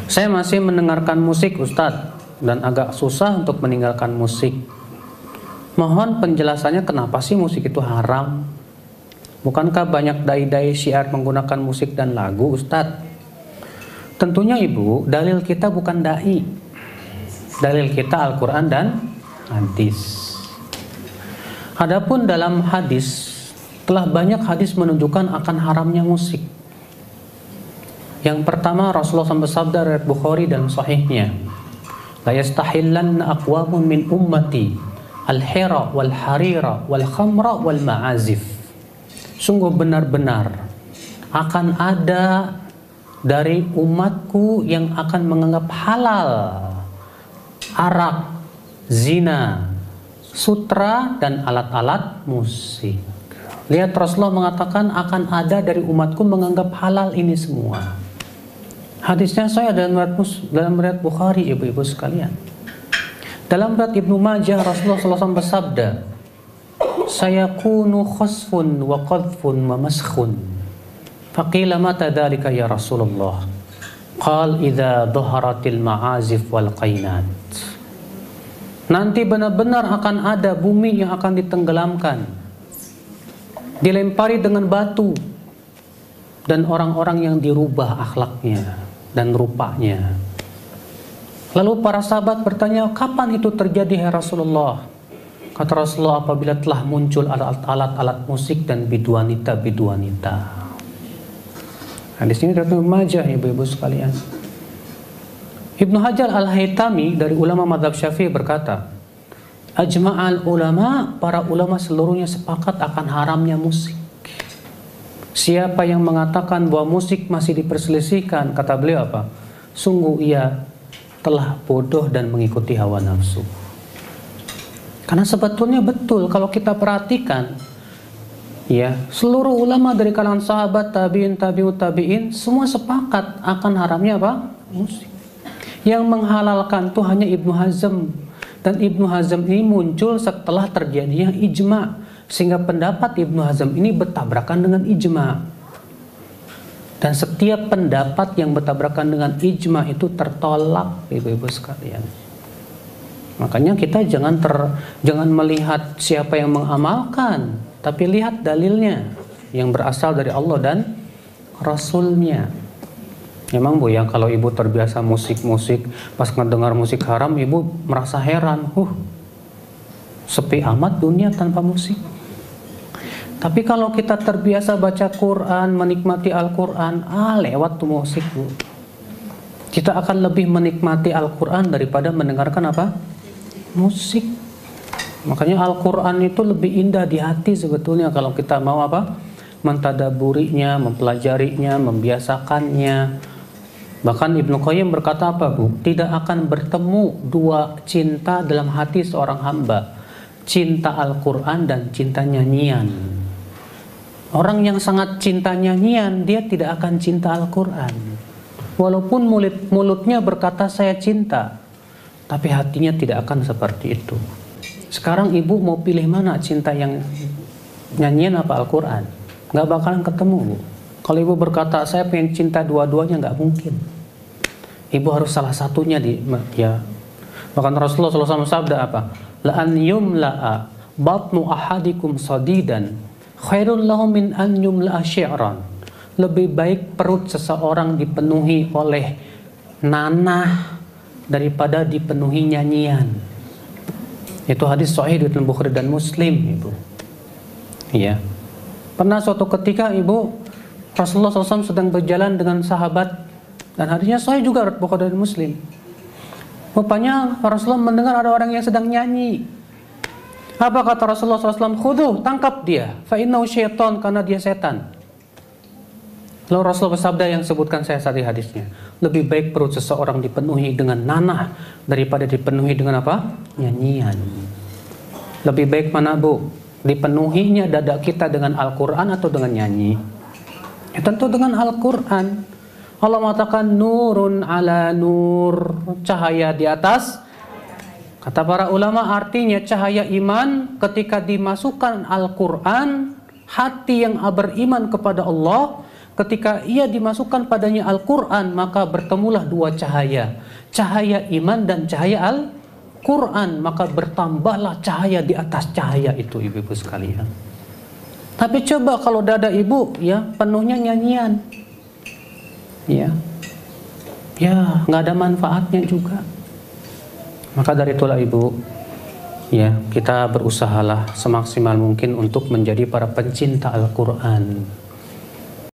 Saya masih mendengarkan musik Ustadz dan agak susah untuk meninggalkan musik. Mohon penjelasannya kenapa sih musik itu haram? Bukankah banyak dai-dai syiar menggunakan musik dan lagu Ustadz? Tentunya Ibu, dalil kita bukan dai. Dalil kita Al-Quran dan hadis. Adapun dalam hadis, telah banyak hadis menunjukkan akan haramnya musik. Yang pertama, Rasulullah SAW bersabda riwayat Bukhari dan sahihnya, la yastahillanna aqwamun min ummati al-hira wal harira wal khamra wal ma'azif. Sungguh benar-benar akan ada dari umatku yang akan menganggap halal arak, zina, sutra, dan alat-alat musik. Lihat, Rasulullah mengatakan akan ada dari umatku menganggap halal ini semua. Hadisnya saya dalam riwayat Bukhari, ibu-ibu sekalian. Dalam riwayat Ibnu Majah, Rasulullah SAW bersabda, sayakunu khasfun wa qadhfun wa maskhun. Faqila mata dzalika ya Rasulullah? Qal idza dhaharatil ma'azif wal qainat. Nanti benar-benar akan ada bumi yang akan ditenggelamkan, dilempari dengan batu, dan orang-orang yang dirubah akhlaknya dan rupanya. Lalu para sahabat bertanya, kapan itu terjadi ya Rasulullah? Kata Rasulullah, apabila telah muncul alat-alat musik dan biduanita. Hadis ini dari Ibnu Majah, ibu-ibu sekalian. Ibnu Hajar Al-Haytami dari ulama mazhab Syafi'i berkata, ajma'al ulama, para ulama seluruhnya sepakat akan haramnya musik. Siapa yang mengatakan bahwa musik masih diperselisihkan, kata beliau apa? Sungguh ia telah bodoh dan mengikuti hawa nafsu. Karena sebetulnya betul kalau kita perhatikan, ya, seluruh ulama dari kalangan sahabat, tabi'in, tabi'ut tabi'in, semua sepakat akan haramnya apa? Musik. Yang menghalalkan itu hanya Ibnu Hazm, dan Ibnu Hazm ini muncul setelah terjadinya ijma, sehingga pendapat Ibnu Hazm ini bertabrakan dengan ijma. Dan setiap pendapat yang bertabrakan dengan ijma itu tertolak, ibu-ibu sekalian. Makanya kita jangan melihat siapa yang mengamalkan, tapi lihat dalilnya yang berasal dari Allah dan Rasulnya. Memang Bu ya, kalau ibu terbiasa musik-musik, pas ngedengar musik haram, ibu merasa heran, sepi amat dunia tanpa musik. Tapi kalau kita terbiasa baca Quran, menikmati Al-Quran, lewat tuh musik Bu. Kita akan lebih menikmati Al-Quran daripada mendengarkan apa? Musik. Makanya Al-Quran itu lebih indah di hati sebetulnya kalau kita mau apa? Mentadaburinya, mempelajarinya, membiasakannya. Bahkan Ibnu Qayyim berkata apa Bu? Tidak akan bertemu dua cinta dalam hati seorang hamba, cinta Al-Quran dan cinta nyanyian. Orang yang sangat cinta nyanyian, dia tidak akan cinta Al-Quran. Walaupun mulutnya berkata saya cinta, tapi hatinya tidak akan seperti itu. Sekarang ibu mau pilih mana, cinta yang nyanyian apa Al-Quran? Gak bakalan ketemu Bu. Kalau ibu berkata saya pengen cinta dua-duanya, nggak mungkin. Ibu harus salah satunya ya. Bahkan Rasulullah SAW sabda apa? La an yumla'a batnu ahadikum sadidan khairul lahu min an yumla'a syi'ran. Lebih baik perut seseorang dipenuhi oleh nanah daripada dipenuhi nyanyian. Itu hadis sahih dari Bukhari dan Muslim, Ibu. Iya. Pernah suatu ketika Ibu, Rasulullah SAW sedang berjalan dengan sahabat, dan hadisnya sahih juga dari Bukhari dan Muslim. Rupanya Rasulullah mendengar ada orang yang sedang nyanyi. Apa kata Rasulullah SAW? Khudhu, tangkap dia. Fa innahu syaitan, karena dia setan. Lalu Rasulullah bersabda yang sebutkan saya tadi hadisnya, lebih baik perut seseorang dipenuhi dengan nanah daripada dipenuhi dengan apa? Nyanyian. Lebih baik mana Bu? Dipenuhinya dada kita dengan Al-Quran atau dengan nyanyi? Ya tentu dengan Al-Quran. Allah mengatakan nurun ala nur, cahaya di atas. Kata para ulama artinya cahaya iman ketika dimasukkan Al-Quran, hati yang beriman kepada Allah ketika ia dimasukkan padanya Al-Quran, maka bertemulah dua cahaya, cahaya iman dan cahaya Al-Quran, maka bertambahlah cahaya di atas cahaya itu, ibu-ibu sekalian. Tapi coba kalau dada ibu ya penuhnya nyanyian, ya nggak ada manfaatnya juga. Maka dari itulah ibu, ya kita berusahalah semaksimal mungkin untuk menjadi para pencinta Al-Quran.